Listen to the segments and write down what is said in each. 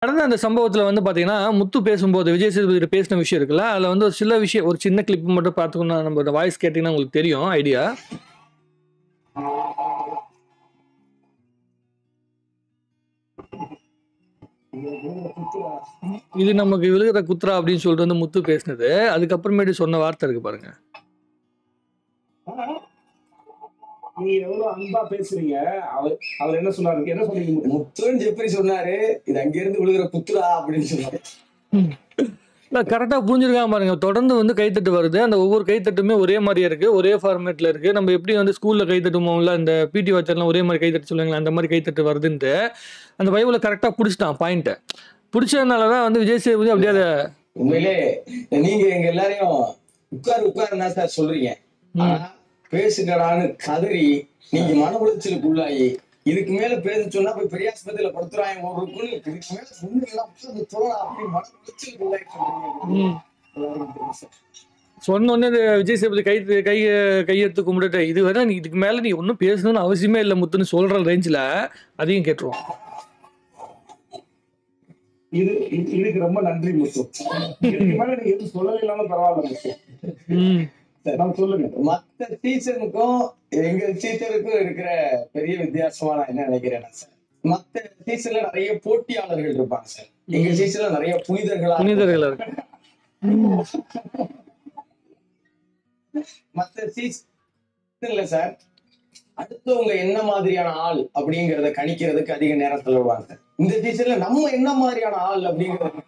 நடந்த அந்த சம்பவத்துல வந்து பாத்தீங்கன்னா, முத்து பேசும்போது விஜய் சேதுபதி பேசின விஷயம் இருக்குல்ல, அதுல வந்து ஒரு சில விஷயம் ஒரு சின்ன கிளிப் மட்டும் பார்த்துக்கணும். நம்ம வாய்ஸ் கேட்டீங்கன்னா உங்களுக்கு தெரியும் ஐடியா. இது நமக்கு விழுகிற குத்ரா அப்படின்னு சொல்லிட்டு வந்து முத்து பேசினது. அதுக்கப்புறமேட்டு சொன்ன வார்த்தை இருக்கு பாருங்க. நீங்க எவ்வளவு அன்பா பேசுறீங்க. அவர் என்ன சொன்னாரு? என்ன சொன்னீங்க? முத்துன்னு எப்படி சொன்னாரு? இது அங்க இருந்து விழுகிற குத்துரா அப்படின்னு சொன்னாரு. கரெக்டா புரிஞ்சிருக்காம பாருங்க. தொடர்ந்து வந்து கைத்தட்டு வருது. அந்த ஒவ்வொரு கைத்தட்டுமே ஒரே மாதிரியே இருக்கு. ஒரே ஃபார்மேட்ல இருக்கு. நம்ம எப்படி வந்து ஸ்கூல்ல கைத்தட்டுமோல இந்த பிடி வாட்சர்லாம் ஒரே மாதிரி கைத்தட்டு சொல்லுவாங்களா, அந்த மாதிரி கைத்தட்டு வருதுன்ட்டு அந்த பைபிள கரெக்டா புடிச்சிட்டான் பாயிண்ட்ட. புடிச்சதுனாலதான் வந்து விஜய் சேதுபதி அப்படியே அதை உண்மையிலே நீங்க எங்க எல்லாரையும் உட்காருன்னா சார் சொல்றீங்க. ஆனா பேசுங்கடான்னு கதறி நீங்க மன உளைச்சலுக்கு உள்ளாயி இதுக்கு மேல பேச சொன்னா போய் பெரியாஸ்பத்திரியில படுத்துறாங்க ஒரு இதுக்கு மேல சொன்னீங்கன்னா அப்படி மன உளைச்சலுக்கு உள்ளாயி சொன்ன உடனே விஜய் சேதுபதி கையெடுத்து கும்பிட்டுட்டு இதுவரை நீ இதுக்கு மேல நீ ஒன்னும் பேசணும்னு அவசியமே இல்லை முத்துன்னு சொல்ற ரேஞ்சில அதையும் கேட்டுருவோம். இதுக்கு ரொம்ப நன்றி முத்து. இதுக்கு மேல நீங்க எதுவும் சொல்லலைனாலும் பரவாயில்ல முத்து. சொல்லுங்க. மத்த டீச்சருக்கும் எங்க டீச்சருக்கும் இருக்கிற பெரிய வித்தியாசமா நான் என்ன நினைக்கிறேன்னா சார், மத்த டீச்சர்ல நிறைய போட்டியாளர்கள் இருப்பாங்க சார். எங்க டீச்சர்ல நிறைய புனிதர்கள் இருக்கு. மத்த டீச்சர் இல்ல சார், அடுத்தவங்க என்ன மாதிரியான ஆள் அப்படிங்கறத கணிக்கிறதுக்கு அதிக நேரம் செலவிடுவாங்க. இந்த டீச்சர்ல நம்ம என்ன மாதிரியான ஆள் அப்படிங்கறது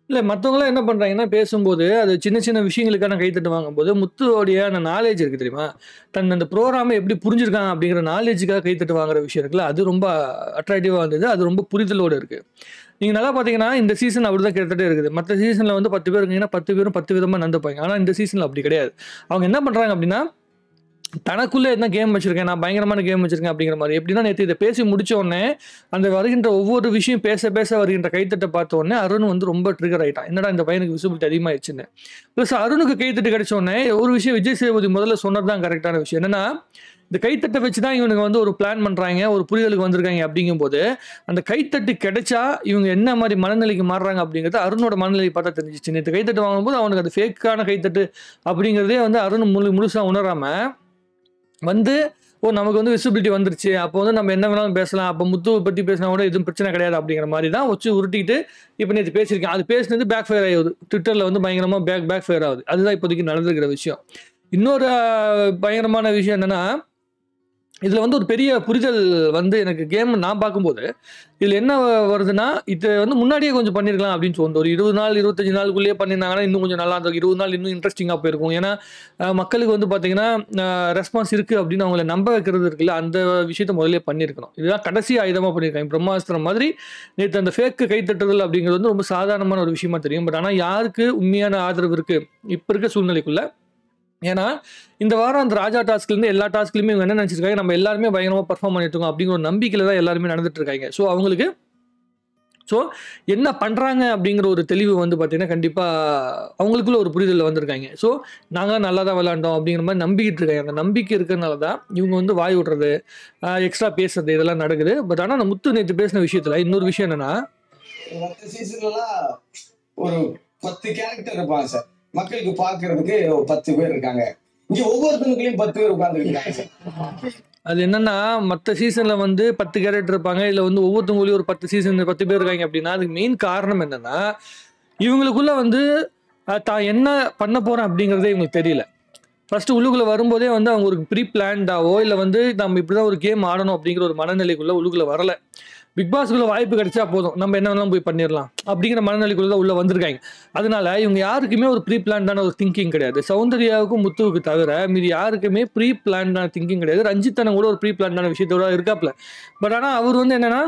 இல்ல மற்றவங்களாம் என்ன பண்றாங்கன்னா பேசும்போது அது சின்ன சின்ன விஷயங்களுக்கான கைத்தட்டு வாங்கும்போது முத்துவோடைய அந்த நாலேஜ் இருக்கு தெரியுமா, தன் அந்த ப்ரோக்ராமை எப்படி புரிஞ்சிருக்காங்க அப்படிங்கிற நாலேஜுக்காக கைத்தட்டு வாங்குற விஷயம் இருக்குல்ல, அது ரொம்ப அட்ராக்டிவாக இருந்தது. அது ரொம்ப புரிதலோடு இருக்கு. நீங்க நல்லா பாத்தீங்கன்னா இந்த சீசன் அப்படிதான் கிட்டத்தட்ட இருக்குது. மற்ற சீசன்ல வந்து 10 பேர் இருக்கீங்கன்னா 10 பேரும் 10 விதமா நடந்துப்பாங்க. ஆனா இந்த சீசன்ல அப்படி கிடையாது. அவங்க என்ன பண்றாங்க அப்படின்னா தனக்குள்ள என்ன கேம் வச்சிருக்கேன், நான் பயங்கரமான கேம் வச்சிருக்கேன் அப்படிங்கிற மாதிரி. எப்படின்னா நேற்று இதை பேசி முடிச்ச உடனே அந்த வருகின்ற ஒவ்வொரு விஷயம் பேச பேச வருகின்ற கைத்தட்டை பார்த்த உடனே அருண் வந்து ரொம்ப ட்ரிகர் ஆயிட்டான். என்னடா இந்த பையனுக்கு விசிபிலிட்டி அதிகமாகிடுச்சுன்னு. ப்ளஸ் அருணுக்கு கைத்தட்டு கிடைச்ச உடனே ஒரு விஷயம் விஜய் சேதுபதி முதல்ல சொன்னதுதான் கரெக்டான விஷயம். என்னன்னா இந்த கைத்தட்டை வச்சு தான் இவனுக்கு வந்து ஒரு பிளான் பண்றாங்க, ஒரு புரிதலுக்கு வந்திருக்காங்க. அப்படிங்கும் போது அந்த கைத்தட்டு கிடைச்சா இவங்க என்ன மாதிரி மனநிலைக்கு மாறுறாங்க அப்படிங்கிறது அருணோட மனநிலை பார்த்தா தெரிஞ்சிச்சு. நேற்று கைத்தட்டு வாங்கும்போது அவனுக்கு அது ஃபேக்கான கைத்தட்டு அப்படிங்கிறதே வந்து அருண் முழுசா உணராம வந்து நமக்கு வந்து விசிபிலிட்டி வந்துருச்சு, அப்போ வந்து நம்ம என்ன வேணாலும் பேசலாம், அப்போ முத்துவை பற்றி பேசினா கூட எதுவும் பிரச்சனை கிடையாது அப்படிங்கிற மாதிரி தான் வச்சு உருட்டிட்டு இப்போ நேற்று பேசியிருக்கேன். அது பேசினது பேக் ஃபயர் ஆகுது, ட்விட்டரில் வந்து பயங்கரமாக பேக் ஃபயர் ஆகுது. அதுதான் இப்போதைக்கு நடந்துருக்கிற விஷயம். இன்னொரு பயங்கரமான விஷயம் என்னன்னா, இதில் வந்து ஒரு பெரிய புரிதல் வந்து எனக்கு கேம் நான் பார்க்கும்போது இதில் என்ன வருதுன்னா, இது வந்து முன்னாடியே கொஞ்சம் பண்ணியிருக்கலாம் அப்படின்னு சொல்லுவோம். ஒரு 20 நாள் 25 நாளுக்குள்ளேயே பண்ணியிருந்தாங்கன்னா இன்னும் கொஞ்சம் நல்லா இருக்கும். 20 நாள் இன்னும் இன்ட்ரெஸ்டிங்காக போயிருக்கும். ஏன்னா மக்களுக்கு வந்து பார்த்தீங்கன்னா ரெஸ்பான்ஸ் இருக்குது அப்படின்னு அவங்கள நம்ப வைக்கிறது இருக்குல்ல, அந்த விஷயத்த முதல்ல பண்ணியிருக்கணும். இதுதான் கடைசி ஆயுதமாக பண்ணியிருக்காங்க. பிரம்மாஸ்திரம் மாதிரி நேற்று அந்த ஃபேக்கு கைத்தட்டுதல் அப்படிங்கிறது வந்து ரொம்ப சாதாரணமான ஒரு விஷயமா தெரியும். பட் ஆனால் யாருக்கு உண்மையான ஆதரவு இருக்குது இப்போ இருக்க சூழ்நிலைக்குள்ள? ஏன்னா இந்த வாரம் அந்த ராஜா டாஸ்க்லேருந்து எல்லா டாஸ்க்லையுமே இவங்க என்ன நினச்சிருக்காங்க, நம்ம எல்லாருமே பயங்கரமாக பர்ஃபார்ம் பண்ணிட்டு இருக்கோம் அப்படிங்கிற ஒரு நம்பிக்கையில் தான் எல்லாருமே நடந்துட்டு இருக்காங்க. ஸோ என்ன பண்ணுறாங்க அப்படிங்கிற ஒரு தெளிவு வந்து பார்த்தீங்கன்னா கண்டிப்பாக அவங்களுக்குள்ள ஒரு புரிதல் வந்திருக்காங்க. ஸோ நாங்கள் நல்லா தான் விளாண்டோம் அப்படிங்கிற மாதிரி நம்பிக்கிட்டு இருக்காங்க. அந்த நம்பிக்கை இருக்கிறதுனால தான் இவங்க வந்து வாய் விட்றது, எக்ஸ்ட்ரா பேசுறது இதெல்லாம் நடக்குது. பட் ஆனால் அந்த முத்து நேற்று பேசின விஷயத்தில் இன்னொரு விஷயம் என்னன்னா, ஒரு 10 கேரக்டர் இருப்பாங்க சார், மக்களுக்கு பாக்குறதுக்கு 10 பேர் இருக்காங்க. இங்க ஒவ்வொருத்தனுக்குள்ளயும் 10 பேர் உட்கார்ந்து. அது என்னன்னா மற்ற சீசன்ல வந்து 10 கேரக்டர் இருப்பாங்க, இல்ல வந்து ஒவ்வொருத்தவங்களையும் ஒரு 10 பேர் இருக்காங்க அப்படின்னா அதுக்கு மெயின் காரணம் என்னன்னா இவங்களுக்குள்ள வந்து தான் என்ன பண்ண போறேன் அப்படிங்கிறதே இவங்களுக்கு தெரியல. ஃபர்ஸ்ட் உள்ளுக்குள்ள வரும்போதே வந்து அவங்க ஒரு ப்ரீ பிளான்டாவோ இல்லை வந்து நம்ம இப்படிதான் ஒரு கேம் ஆடணும் அப்படிங்கிற ஒரு மனநிலைக்குள்ள உள்ளுக்குள்ள வரல. பிக் பாஸ்க்குள்ள வாய்ப்பு கிடைச்சா போதும், நம்ம என்ன வேணாலும் போய் பண்ணிடலாம் அப்படிங்கிற மனநிலைக்குள்ள தான் உள்ள வந்திருக்காங்க. அதனால இவங்க யாருக்குமே ஒரு ப்ரீ பிளான்டான ஒரு திங்கிங் கிடையாது. சௌந்தர்யாவுக்கும் முத்துவுக்கு தவிர மீது யாருக்குமே ப்ரீ பிளான்டான திங்கிங் கிடையாது. ரஞ்சித் கூட ஒரு ப்ரீ பிளான்டான விஷயத்தோட இருக்காப்ல. பட் ஆனால் அவர் வந்து என்னன்னா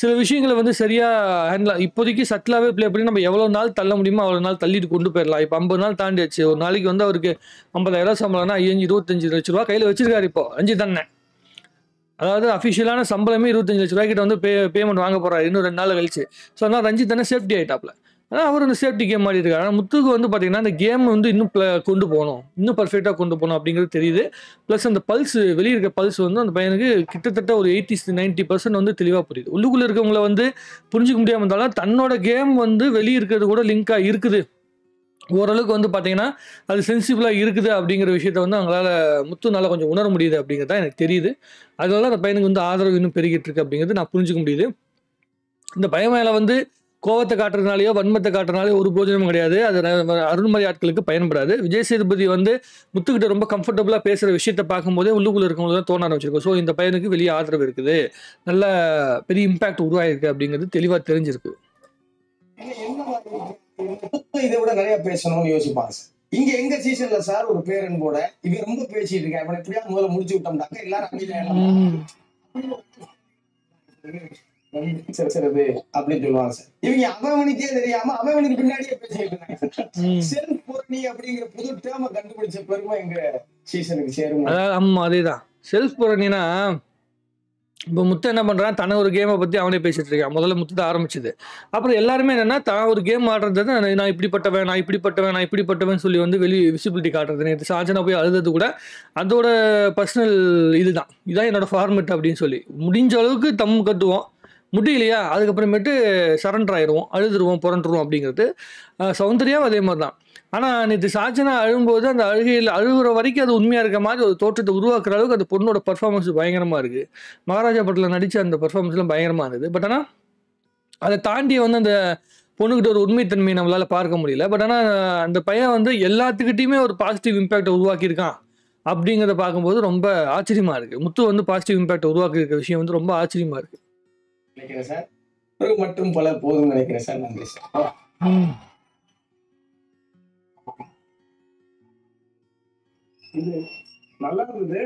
சில விஷயங்களை வந்து சரியா ஹேண்டில் இப்போதைக்கு சட்டிலாவே ப்ளே பண்ணி நம்ம எவ்வளோ நாள் தள்ள முடியுமோ அவ்வளோ நாள் தள்ளிட்டு கொண்டு போயிடலாம். இப்போ 50 நாள் தாண்டியாச்சு. ஒரு நாளைக்கு வந்து அவருக்கு 50,000 சம்பளம்னா 25 லட்ச ரூபா கையில் வச்சிருக்காரு இப்போ ரஞ்சித் அண்ணன். அதாவது அஃபிஷியலான சம்பளமே 25 லட்ச ரூபாய்க்கிட்ட வந்து பேமெண்ட் வாங்க போறாரு இன்னும் 2 நாள் கழிச்சு. ஸோ அதனால் ரஞ்சித் சேஃப்டி ஆயிட்டாப்ல. ஆனால் அவர் அந்த சேஃப்டி கேம் ஆடி இருக்காரு. ஆனால் முத்துக்கு வந்து பார்த்தீங்கன்னா அந்த கேம் வந்து இன்னும் கொண்டு போகணும், இன்னும் பர்ஃபெக்டாக கொண்டு போகணும் அப்படிங்கிறது தெரியுது. ப்ளஸ் அந்த பல்ஸ், வெளியே இருக்க பல்ஸ் வந்து அந்த பையனுக்கு கிட்டத்தட்ட ஒரு 80-90% வந்து தெளிவாக புரியுது. உள்ளுக்குள்ளே இருக்கவங்கள வந்து புரிஞ்சிக்க முடியாமல் இருந்தாலும் தன்னோட கேம் வந்து வெளியே இருக்கிறது கூட லிங்காக இருக்குது, ஓரளவுக்கு வந்து பார்த்தீங்கன்னா அது சென்சிபிளாக இருக்குது அப்படிங்கிற விஷயத்த வந்து அவங்களால முத்துனால கொஞ்சம் உணர முடியுது அப்படிங்கிறது தான் எனக்கு தெரியுது. அதனால அந்த பையனுக்கு வந்து ஆதரவு இன்னும் பெருகிட்டு இருக்கு அப்படிங்கிறது நான் புரிஞ்சுக்க முடியுது. இந்த பையன் மேலே வந்து கோவத்தை காட்டுறதுனாலையோ வன்மத்தை காட்டுறதுனாலையோ ஒரு போஜனமும் கிடையாது. அது அருண்மதி ஆட்களுக்கு பயன்படாது. விஜய் சேதுபதி வந்து முத்துக்கிட்ட ரொம்ப கம்ஃபர்டபுளாக பேசுகிற விஷயத்த பார்க்கும்போதே உள்ளுக்குள்ளே இருக்கவங்க தான் தோண ஆரம்பிச்சிருக்கும். ஸோ இந்த பையனுக்கு வெளியே ஆதரவு இருக்குது, நல்ல பெரிய இம்பாக்ட் உருவாயிருக்கு அப்படிங்கிறது தெளிவாக தெரிஞ்சிருக்கு. இதை விட நிறைய பேசணும்னு யோசிப்பாங்க சார். இங்க எங்க சீசன்ல சார் ஒரு பேரன் போட இவன் ரொம்ப பேசிட்டு இருக்கேன், இவனை எப்படியாவது முதல்ல முடிச்சு விட்டோம்னாக்க எல்லாரும் அப்படின்னு சொல்லுவாங்க சார். இவங்க அவனுக்கே தெரியாம அவனுக்கு பின்னாடியே பேசிட்டு இருக்காங்க. செல்ஃப் பொருணி அப்படிங்கிற புது டேர்மை கண்டுபிடிச்ச பெருமை எங்க சீசனுக்கு சேரும். ஆமா, அதேதான் செல்ஃப் பொருணினா. இப்போ முத்து என்ன பண்ணுறான், தன ஒரு கேமை பற்றி அவனே பேசிட்டு இருக்கான். முதல்ல முத்து தான் ஆரம்பிச்சது. அப்புறம் எல்லாருமே என்னன்னா தான் ஒரு கேம் ஆடுறது, நான் இப்படிப்பட்டவன் சொல்லி வந்து விசிபிலிட்டி காட்டுறது. நேற்று சாஞ்சனா போய் அழுது கூட அதோட பர்சனல் இதுதான் என்னோட ஃபார்மெட் அப்படின்னு சொல்லி முடிஞ்ச அளவுக்கு தம் கட்டுவோம். முடியலையா அதுக்கப்புறமேட்டு சரண்டர் ஆயிடுவோம், அழுதுருவோம், புரண்டுருவோம் அப்படிங்கிறது. சௌந்தர்யாவும் அதே மாதிரி தான். ஆனால் நேற்று சாச்சனா அழும்போது அந்த அழுகையில் அழுகுற வரைக்கும் அது உண்மையாக இருக்க மாதிரி ஒரு தோற்றத்தை உருவாக்குற அளவுக்கு அந்த பொண்ணோட பர்ஃபார்மன்ஸ் பயங்கரமாக இருக்குது. மகாராஜா படத்தில் நடித்த அந்த பர்ஃபார்மன்ஸ்லாம் பயங்கரமாக இருந்தது. பட் ஆனால் அதை தாண்டி வந்து அந்த பொண்ணுக்கிட்ட ஒரு உண்மைத்தன்மையை நம்மளால் பார்க்க முடியல. பட் ஆனால் அந்த பையன் வந்து எல்லாத்துக்கிட்டையுமே ஒரு பாசிட்டிவ் இம்பேக்டை உருவாக்கியிருக்கான் அப்படிங்கிறத பார்க்கும்போது ரொம்ப ஆச்சரியமாக இருக்குது. முத்து வந்து பாசிட்டிவ் இம்பேக்டை உருவாக்கி இருக்க விஷயம் வந்து ரொம்ப ஆச்சரியமாக இருக்குது நினைக்கிறேன் சார். ஒரு மட்டும் பல போதும் நினைக்கிறேன் சார். நன்றி சார். இது நல்லா இருந்தது.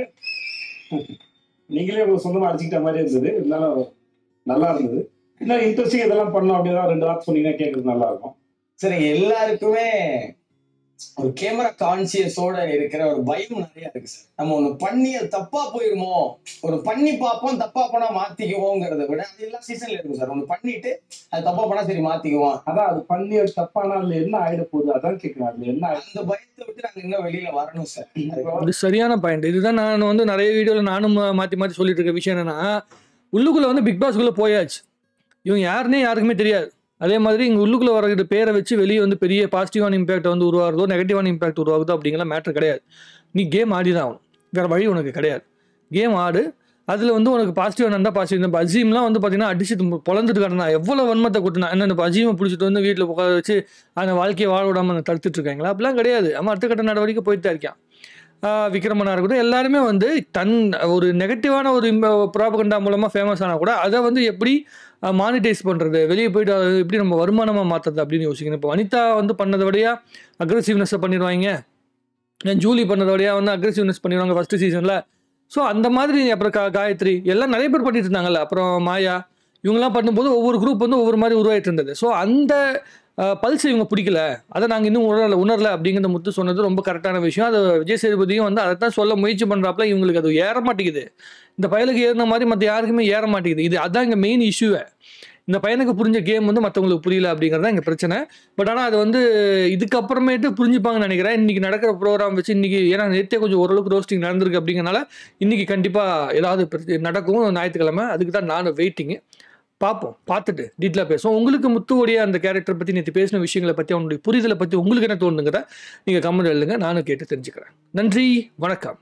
நீங்களே உங்க சொந்தமா அடிச்சுக்கிட்ட மாதிரி இருந்தது. இருந்தாலும் நல்லா இருந்தது. இன்னும் இன்ட்ரெஸ்டிங் இதெல்லாம் பண்ணோம் அப்படின்னா 2 வார்த்தை சொன்னீங்கன்னா கேட்கறது நல்லா இருக்கும். சரி, எல்லாருக்குமே ஒரு கேமரா கான்சியஸோட இருக்கிற ஒரு பயம் நிறைய இருக்கு சார். நம்ம ஒண்ணு பண்ணி அது தப்பா போயிருமோ, ஒரு பண்ணி பார்ப்போம், தப்பா போனா மாத்திக்குவோங்கிறத விட அது எல்லா சீசன்ல இருக்கும் சார். ஒண்ணு பண்ணிட்டு அது தப்பா போனா சரி மாத்திக்குவோம், அதான் அது பண்ணி அது தப்பானா அதுல என்ன ஆயிட போகுது அதான் கேட்கணும். அதுல என்ன அந்த பயத்தை விட்டு நாங்க இன்னும் வெளியில வரணும் சார். அது சரியான பாயிண்ட். இதுதான் நான் வந்து நிறைய வீடியோல நானும் மாத்தி சொல்லிட்டு இருக்க விஷயம் என்னன்னா, உள்ளுக்குள்ள வந்து பிக் பாஸ்குள்ள போயாச்சு, இவங்க யாருன்னே யாருக்குமே தெரியாது. அதே மாதிரி இங்கே உள்ளுக்குள்ளே வர பேரை வச்சு வெளியே வந்து பெரிய பாசிட்டிவான இம்பாக்ட் வந்து உருவாகுதோ நெகட்டிவான இம்பாக்ட் உருவாகுதோ அப்படிங்கிற மேட்ரு கிடையாது. நீ கேம் ஆடி தான் ஆகணும், வேறு வழி உனக்கு கிடையாது. கேம் ஆடு, அதில் வந்து உனக்கு பாசிட்டிவாக இருந்தால் பாசிட்டிவ். இப்போ அஜீம்லாம் வந்து பார்த்தீங்கன்னா அடிச்சுட்டு பொழந்துட்டு கிடந்தா எவ்வளோ வன்மத்தை கொட்டினா என்ன, இப்போ அஜீமை பிடிச்சிட்டு வந்து வீட்டில் உட்கார வச்சு அந்த வாழ்க்கையை வாழ விடாமல் தடுத்துட்டு இருக்காங்களா? அப்படிலாம் கிடையாது. அவன் அடுத்த கட்ட நடவடிக்கை போயிட்டு தான் இருக்கான். விக்ரமனாக இருக்கட்டும், எல்லாருமே வந்து தன் ஒரு நெகட்டிவான ஒரு ப்ராபகண்டா மூலமாக ஃபேமஸ் ஆனால் கூட அதை வந்து எப்படி மானிட்டைஸ் பண்ணுறது, வெளியே போயிட்டு அதை எப்படி நம்ம வருமானமாக மாற்றுறது அப்படின்னு யோசிக்கணும். இப்போ வனிதா வந்து பண்ணதை விடையா அக்ரெசிவ்னஸை பண்ணிடுவாங்க, ஜூலி பண்ணதை விடையா வந்து அக்ரெசிவ்னஸ் பண்ணிடுவாங்க ஃபஸ்ட்டு சீசனில். ஸோ அந்த மாதிரி அப்புறம் காயத்ரி எல்லாம் நிறைய பேர் பண்ணிட்டு இருந்தாங்கல்ல, அப்புறம் மாயா இவங்கெல்லாம் பண்ணும்போது ஒவ்வொரு குரூப் வந்து ஒவ்வொரு மாதிரி உருவாயிட்டு இருந்தது. ஸோ அந்த பல்ஸ் இவங்க பிடிக்கல, அதை நாங்கள் இன்னும் உணரல அப்படிங்கிற முத்து சொன்னது ரொம்ப கரெக்டான விஷயம். அது விஜய் சேதுபதியும் வந்து அதை தான் சொல்ல முயற்சி பண்ணுறாப்புல. இவங்களுக்கு அது ஏற மாட்டேங்குது, இந்த பயலுக்கு ஏறின மாதிரி மற்ற யாருக்குமே ஏற மாட்டேங்குது. இது அதான் இங்கே மெயின் இஷ்யூவே. இந்த பையனுக்கு புரிஞ்ச கேம் வந்து மற்றவங்களுக்கு புரியல அப்படிங்கிறது தான் இங்கே பிரச்சனை. பட் ஆனால் அது வந்து இதுக்கப்புறமேட்டு புரிஞ்சுப்பாங்கன்னு நினைக்கிறேன். இன்றைக்கி நடக்கிற ப்ரோக்ராம் வச்சு இன்றைக்கி, ஏன்னா நேற்றே கொஞ்சம் ஓரளவுக்கு ரோஸ்டிங் நடந்திருக்கு அப்படிங்கிறனால இன்றைக்கி கண்டிப்பாக ஏதாவது நடக்கும் ஞாயிற்றுக்கிழமை. அதுக்கு தான் நானும் வெயிட்டிங்கு. பார்ப்போம், பார்த்துட்டு டீட்டெயிலாக பேசுவோம். உங்களுக்கு முத்துவோடைய அந்த கேரக்டர் பற்றி நேற்று பேசின விஷயங்களை பற்றி, அவனுடைய புரிதலை பற்றி உங்களுக்கு என்ன தோணுங்கிறத நீங்கள் கமெண்ட் எழுதுங்க, நானும் கேட்டு தெரிஞ்சுக்கிறேன். நன்றி, வணக்கம்.